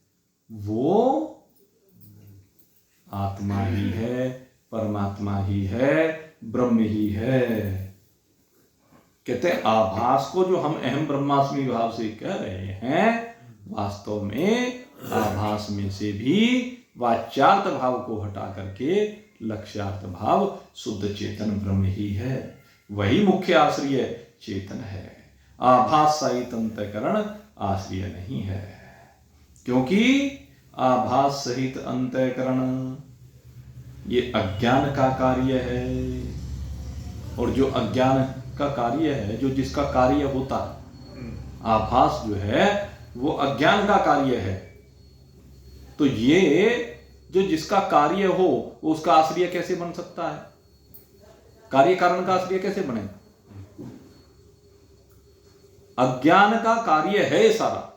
वो आत्मा ही है, परमात्मा ही है, ब्रह्म ही है। कहते हैं आभास को जो हम अहम ब्रह्मास्मि भाव से कह रहे हैं, वास्तव में आभास में से भी वाच्यार्थ भाव को हटा करके लक्ष्यार्थ भाव शुद्ध चेतन ब्रह्म ही है। वही मुख्य आश्रय चेतन है। आभास सहित अंतःकरण आश्रय नहीं है, क्योंकि आभास सहित अंतःकरण ये अज्ञान का कार्य है, और जो अज्ञान का कार्य है, जो जिसका कार्य होता है, आभास जो है वो अज्ञान का कार्य है। तो ये जो जिसका कार्य हो वो उसका आश्रय कैसे बन सकता है? कार्य कारण का आश्रय कैसे बनेगा? अज्ञान का कार्य है सारा।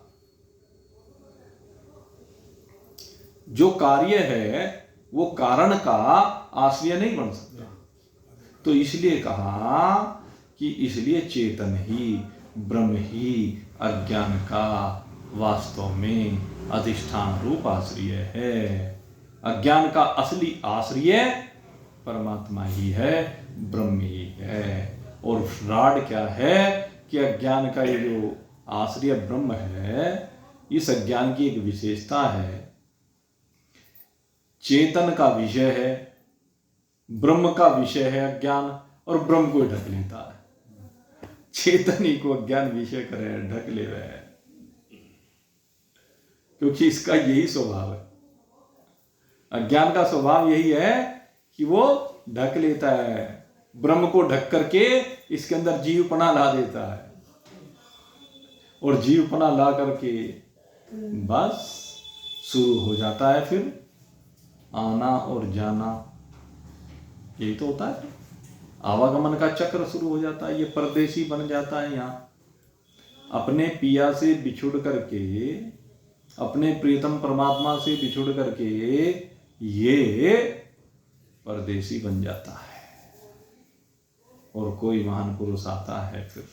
जो कार्य है वो कारण का आश्रय नहीं बन सकता। तो इसलिए कहा कि इसलिए चेतन ही, ब्रह्म ही अज्ञान का वास्तव में अधिष्ठान रूप आश्रय है। अज्ञान का असली आश्रय परमात्मा ही है, ब्रह्म ही है। और फ्रॉड क्या है कि अज्ञान का ये जो आश्रय ब्रह्म है, इस अज्ञान की एक विशेषता है, चेतन का विषय है, ब्रह्म का विषय है अज्ञान, और ब्रह्म को ढक लेता है। चेतन ही को अज्ञान विषय करे, ढक ले रहा है, क्योंकि इसका यही स्वभाव है। अज्ञान का स्वभाव यही है कि वो ढक लेता है, ब्रह्म को ढक करके इसके अंदर जीवपना ला देता है, और जीवपना ला करके बस शुरू हो जाता है फिर आना और जाना। यही तो होता है, आवागमन का चक्र शुरू हो जाता है। ये परदेशी बन जाता है। यहाँ अपने पिया से बिछुड़ करके, अपने प्रियतम परमात्मा से बिछुड़ करके ये परदेशी बन जाता है। और कोई महान पुरुष आता है फिर,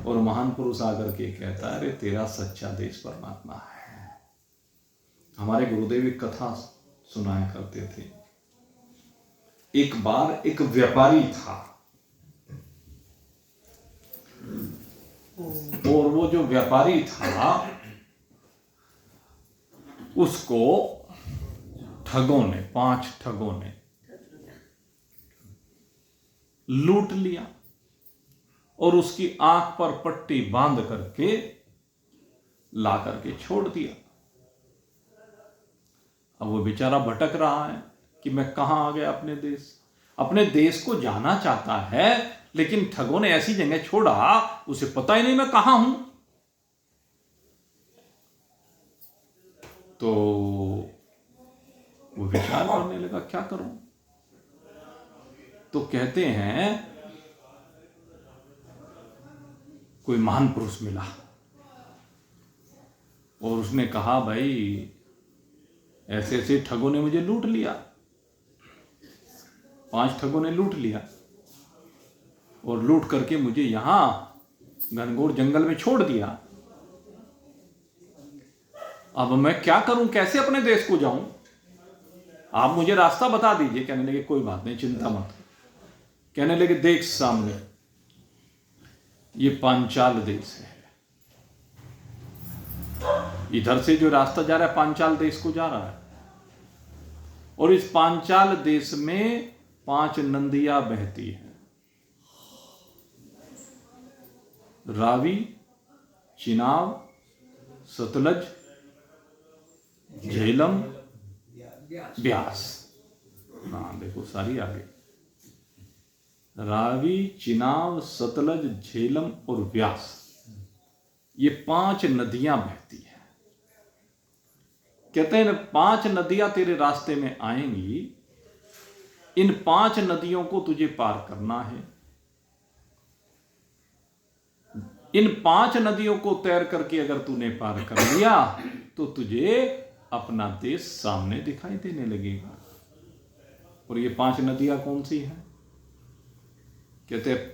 और महान पुरुष आकर के कहता है, अरे तेरा सच्चा देश परमात्मा है। हमारे गुरुदेव एक कथा सुनाया करते थे। एक बार एक व्यापारी था, और वो जो व्यापारी था उसको ठगों ने, 5 ठगों ने लूट लिया, और उसकी आंख पर पट्टी बांध करके ला करके छोड़ दिया। अब वो बेचारा भटक रहा है कि मैं कहां आ गया अपने देश। अपने देश को जाना चाहता है, लेकिन ठगों ने ऐसी जगह छोड़ा, उसे पता ही नहीं मैं कहां हूं। तो वो विचार करने लगा, क्या करूं। तो कहते हैं कोई महान पुरुष मिला, और उसने कहा, भाई ऐसे ऐसे ठगों ने मुझे लूट लिया, 5 ठगों ने लूट लिया, और लूट करके मुझे यहां घनघोर जंगल में छोड़ दिया। अब मैं क्या करूं, कैसे अपने देश को जाऊं? आप मुझे रास्ता बता दीजिए। कहने लगे, कोई बात नहीं, चिंता मत। कहने लगे, देख सामने ये पांचाल देश है, इधर से जो रास्ता जा रहा है पांचाल देश को जा रहा है, और इस पांचाल देश में 5 नदियां बहती हैं, रावी, चिनाब, सतलज, झेलम, ब्यास। हाँ देखो सारी आगे, रावी, चिनाब, सतलज, झेलम और ब्यास, ये 5 नदियां बहती हैं। कहते हैं 5 नदियां तेरे रास्ते में आएंगी, इन 5 नदियों को तुझे पार करना है। इन 5 नदियों को तैर करके अगर तूने पार कर लिया तो तुझे अपना देश सामने दिखाई देने लगेगा। और ये 5 नदियां कौन सी हैं? कहते हैं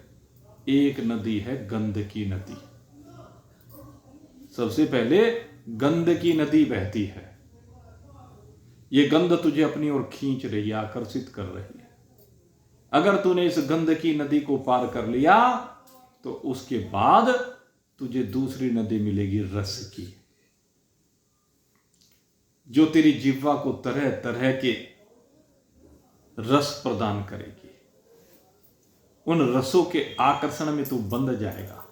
एक नदी है गंडकी नदी। सबसे पहले गंडकी नदी बहती है। ये गंध तुझे अपनी ओर खींच रही है, आकर्षित कर रही है। अगर तूने इस गंडकी नदी को पार कर लिया तो उसके बाद तुझे दूसरी नदी मिलेगी रस की, जो तेरी जिह्वा को तरह तरह के रस प्रदान करेगी। उन रसों के आकर्षण में तू बंध जाएगा।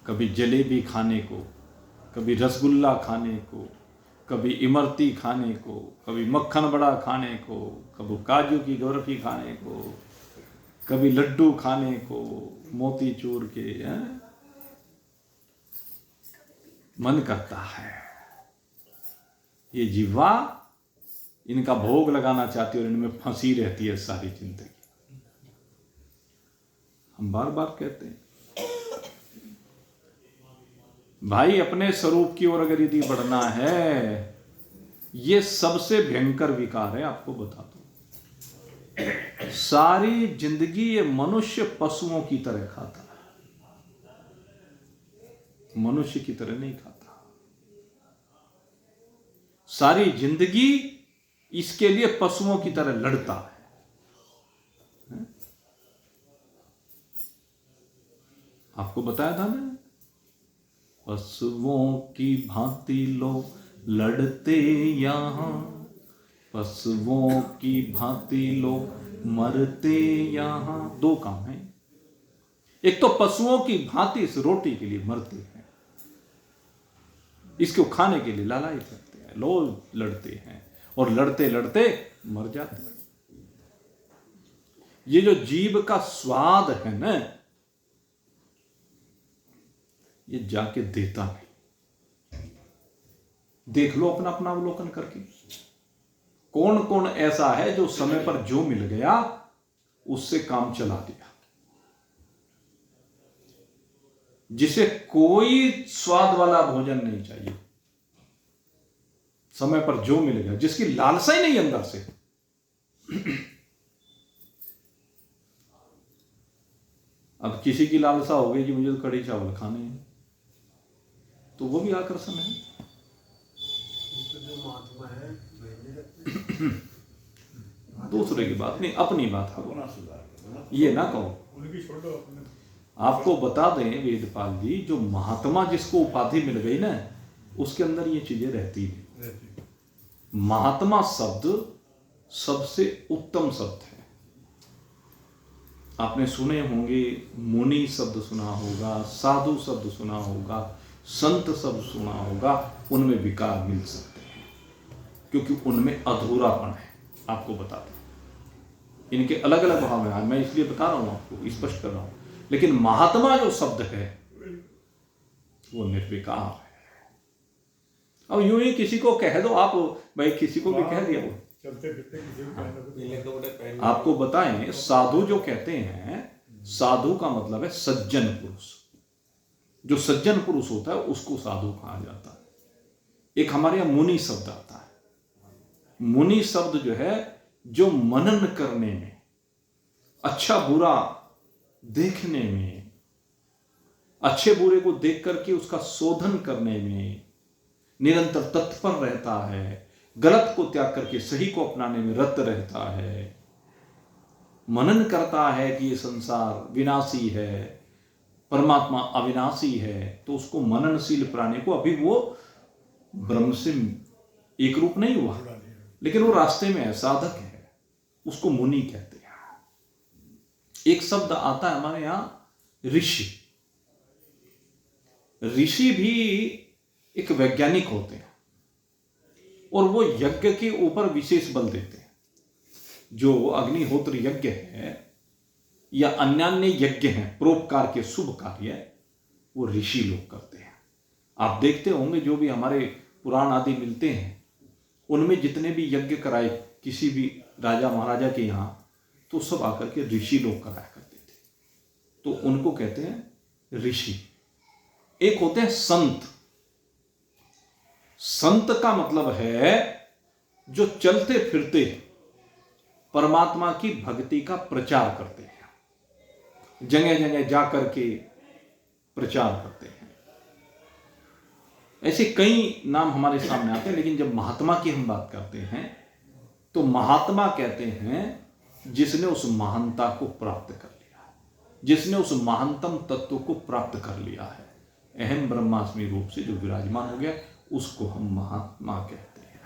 कभी जलेबी खाने को, कभी रसगुल्ला खाने को, कभी इमरती खाने को, कभी मक्खन बड़ा खाने को, कभी काजू की बर्फी खाने को, कभी लड्डू खाने को, मोतीचूर के मन करता है। ये जिह्वा इनका भोग लगाना चाहती है और इनमें फंसी रहती है सारी जिंदगी। हम बार बार कहते हैं भाई, अपने स्वरूप की ओर अगर यदि बढ़ना है, ये सबसे भयंकर विकार है। आपको बता दो, सारी जिंदगी ये मनुष्य पशुओं की तरह खाता है, मनुष्य की तरह नहीं खाता। सारी जिंदगी इसके लिए पशुओं की तरह लड़ता है। आपको बताया था ना, पशुओं की भांति लोग लड़ते यहां, पशुओं की भांति लोग मरते यहां। 2 काम है। एक तो पशुओं की भांति इस रोटी के लिए मरते हैं, इसको खाने के लिए लालाई करते हैं, लोग लड़ते हैं और लड़ते लड़ते मर जाते हैं। ये जो जीव का स्वाद है ना, ये जाके देता नहीं। देख लो अपना अपना अवलोकन करके, कौन कौन ऐसा है जो समय पर जो मिल गया उससे काम चला दिया, जिसे कोई स्वाद वाला भोजन नहीं चाहिए, समय पर जो मिल गया, जिसकी लालसा ही नहीं अंदर से। अब किसी की लालसा हो गई कि मुझे तो कढ़ी चावल खाने हैं, तो वो भी आकर्षण है। जो महात्मा है दूसरे की बात नहीं, अपनी बात करो, ये ना कहो। उनकी छोड़ो अपने। आपको बता दें वेदपाल जी, जो महात्मा जिसको उपाधि मिल गई ना, उसके अंदर ये चीजें रहती नहीं। महात्मा शब्द सबसे उत्तम शब्द है। आपने सुने होंगे, मुनि शब्द सुना होगा, साधु शब्द सुना होगा, संत शब्द सुना होगा। उनमें विकार मिल सकते हैं क्योंकि उनमें अधूरापन है। आपको बता दें, इनके अलग अलग भाव हैं, मैं इसलिए बता रहा हूं, आपको स्पष्ट कर रहा हूं। लेकिन महात्मा जो शब्द है वो निर्विकार है। अब यूं ही किसी को कह दो आप, भाई किसी को भी कह दिया वो, चलते फिरते किसी को कहना कुछ नीले कपड़े पहन आपको बताएं, साधु जो कहते हैं, साधु का मतलब है सज्जन पुरुष। जो सज्जन पुरुष होता है उसको साधु कहा जाता है। एक हमारे यहां मुनि शब्द आता है। मुनि शब्द जो है, जो मनन करने में, अच्छा बुरा देखने में, अच्छे बुरे को देख करके उसका शोधन करने में निरंतर तत्पर रहता है, गलत को त्याग करके सही को अपनाने में रत रहता है, मनन करता है कि ये संसार विनाशी है, परमात्मा अविनाशी है, तो उसको मननशील प्राणी को, अभी वो ब्रह्म से एक रूप नहीं हुआ, लेकिन वो रास्ते में है, साधक है, उसको मुनि कहते हैं। एक शब्द आता है हमारे यहां ऋषि। ऋषि भी एक वैज्ञानिक होते हैं और वो यज्ञ के ऊपर विशेष बल देते हैं। जो अग्निहोत्र यज्ञ है या अन्यान्य यज्ञ हैं, परोपकार के शुभ कार्य, वो ऋषि लोग करते हैं। आप देखते होंगे जो भी हमारे पुराण आदि मिलते हैं, उनमें जितने भी यज्ञ कराए किसी भी राजा महाराजा के यहाँ, तो सब आकर के ऋषि लोग कराया करते थे। तो उनको कहते हैं ऋषि, एक होते हैं संत। संत का मतलब है जो चलते फिरते परमात्मा की भक्ति का प्रचार करते हैं, जगह जगह जाकर के प्रचार करते हैं। ऐसे कई नाम हमारे सामने आते हैं, लेकिन जब महात्मा की हम बात करते हैं तो महात्मा कहते हैं जिसने उस महानता को प्राप्त कर लिया है, जिसने उस महानतम तत्व को प्राप्त कर लिया है, अहम ब्रह्मास्मि रूप से जो विराजमान हो गया, उसको हम महात्मा कहते हैं।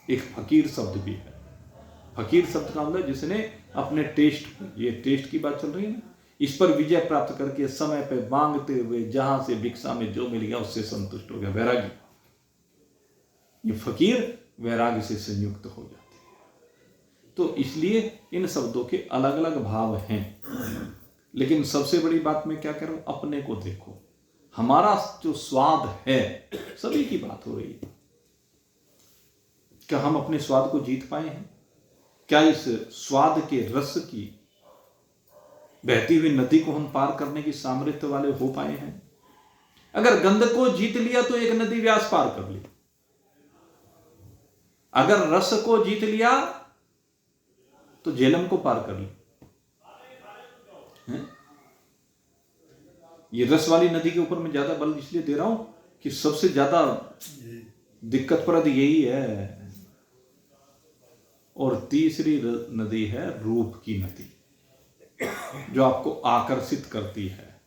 एक फकीर शब्द भी है। फकीर शब्द का मतलब जिसने अपने टेस्ट, ये टेस्ट की बात चल रही है ना, इस पर विजय प्राप्त करके समय पे मांगते हुए जहां से भिक्षा में जो मिल गया उससे संतुष्ट हो गया, वैरागी। ये फकीर वैराग्य से संयुक्त हो जाते हैं। तो इसलिए इन शब्दों के अलग अलग भाव हैं, लेकिन सबसे बड़ी बात मैं क्या कह रहा हूं, अपने को देखो। हमारा जो स्वाद है, सभी की बात हो रही है, क्या हम अपने स्वाद को जीत पाए हैं? क्या इस स्वाद के रस की बहती हुई नदी को हम पार करने की सामर्थ्य वाले हो पाए हैं? अगर गंध को जीत लिया तो एक नदी व्यास पार कर ली, अगर रस को जीत लिया तो झेलम को पार कर ली। ये रस वाली नदी के ऊपर मैं ज्यादा बल इसलिए दे रहा हूं कि सबसे ज्यादा दिक्कत प्रद यही है। और तीसरी नदी है रूप की नदी, जो आपको आकर्षित करती है,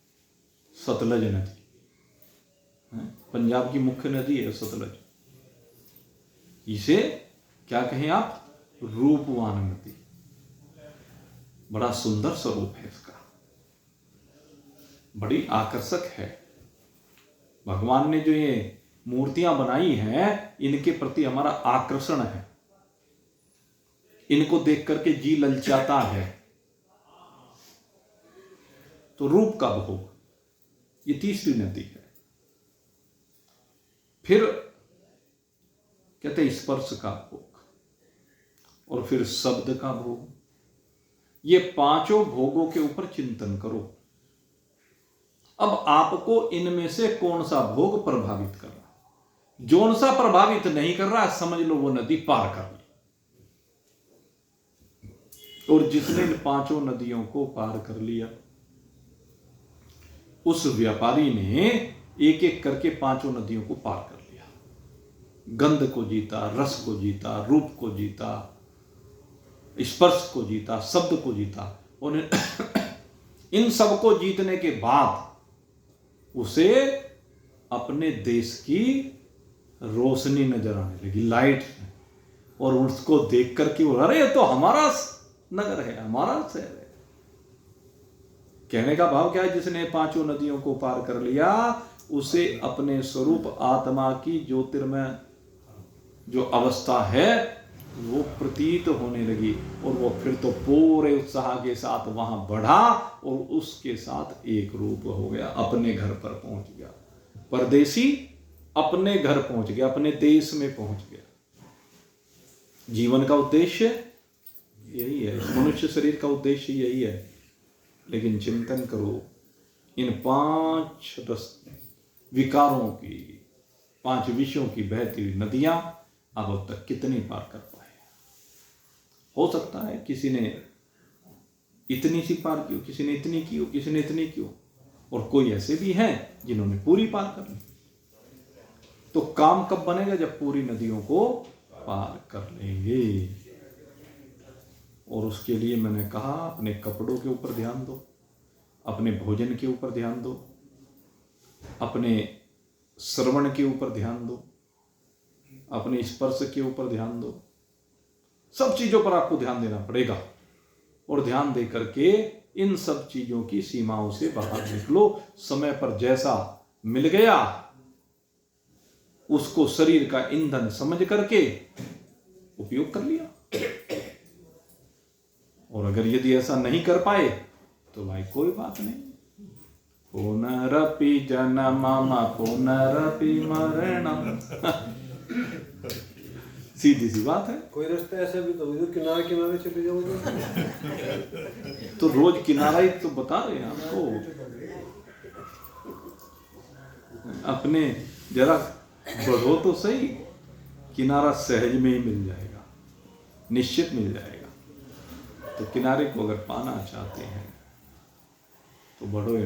सतलज नदी। पंजाब की मुख्य नदी है सतलज। इसे क्या कहें आप, रूपवान नदी। बड़ा सुंदर स्वरूप है इसका, बड़ी आकर्षक है। भगवान ने जो ये मूर्तियां बनाई हैं, इनके प्रति हमारा आकर्षण है, इनको देख करके जी ललचाता है। तो रूप का भोग, ये तीसरी नदी है। फिर कहते हैं स्पर्श का भोग, और फिर शब्द का भोग। ये पांचों भोगों के ऊपर चिंतन करो। अब आपको इनमें से कौन सा भोग प्रभावित कर रहा है? जौन सा प्रभावित नहीं कर रहा, समझ लो वो नदी पार कर ली। और जिसने इन पांचों नदियों को पार कर लिया, उस व्यापारी ने एक एक करके पांचों नदियों को पार कर लिया। गंध को जीता, रस को जीता, रूप को जीता, स्पर्श को जीता, शब्द को जीता। और इन सब को जीतने के बाद उसे अपने देश की रोशनी नजर आने लगी, लाइट। और उसको देख करके वो, अरे ये तो हमारा नगर है, हमारा शहर है। कहने का भाव क्या है, जिसने पांचों नदियों को पार कर लिया, उसे अपने स्वरूप आत्मा की ज्योतिर्मय जो अवस्था है वो प्रतीत होने लगी। और वो फिर तो पूरे उत्साह के साथ वहां बढ़ा और उसके साथ एक रूप हो गया, अपने घर पर पहुंच गया। परदेसी अपने घर पहुंच गया, अपने देश में पहुंच गया। जीवन का उद्देश्य यही है, मनुष्य शरीर का उद्देश्य यही है। लेकिन चिंतन करो, इन पांच विकारों की, पांच विषयों की बहती हुई नदियां अब तक कितनी पार कर पाए। हो सकता है किसी ने इतनी सी पार की हो, किसी ने इतनी की हो, किसी ने इतनी की हो, और कोई ऐसे भी हैं जिन्होंने पूरी पार कर ली। तो काम कब बनेगा, जब पूरी नदियों को पार कर लेंगे। और उसके लिए मैंने कहा, अपने कपड़ों के ऊपर ध्यान दो, अपने भोजन के ऊपर ध्यान दो, अपने श्रवण के ऊपर ध्यान दो, अपने स्पर्श के ऊपर ध्यान दो। सब चीजों पर आपको ध्यान देना पड़ेगा। और ध्यान दे करके इन सब चीजों की सीमाओं से बाहर निकलो। समय पर जैसा मिल गया उसको शरीर का ईंधन समझ करके उपयोग कर लिया। और अगर यदि ऐसा नहीं कर पाए तो भाई कोई बात नहीं, पुनरपि जन्मम पुनरपि मरणम। सीधी सी बात है। कोई रास्ता ऐसा भी तो किनारे किनारे चले जाओगे। तो रोज किनारा ही तो बता रहे हैं आपको। अपने जरा बढ़ो तो सही, किनारा सहज में ही मिल जाएगा, निश्चित मिल जाएगा। तो किनारे को अगर पाना चाहते हैं तो बढ़ो,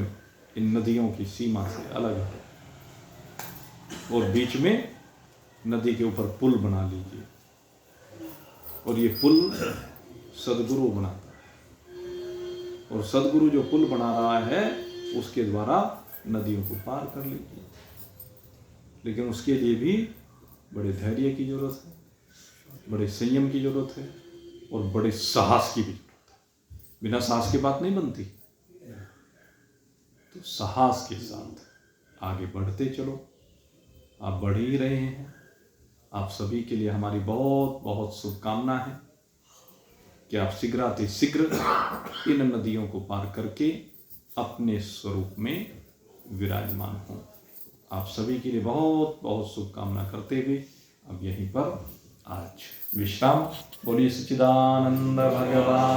इन नदियों की सीमा से अलग हो और बीच में नदी के ऊपर पुल बना लीजिए। और ये पुल सदगुरु बनाता है, और सदगुरु जो पुल बना रहा है उसके द्वारा नदियों को पार कर लीजिए। लेकिन उसके लिए भी बड़े धैर्य की जरूरत है, बड़े संयम की जरूरत है और बड़े साहस की भी जरूरत है। बिना साहस की बात नहीं बनती। तो साहस के साथ आगे बढ़ते चलो। आप बढ़ ही रहे हैं। आप सभी के लिए हमारी बहुत बहुत शुभकामना है कि आप शीघ्रातिशीघ्र इन नदियों को पार करके अपने स्वरूप में विराजमान हों। आप सभी के लिए बहुत बहुत शुभकामना करते हुए अब यहीं पर आज विश्राम। बोलिए सच्चिदानंद भगवान।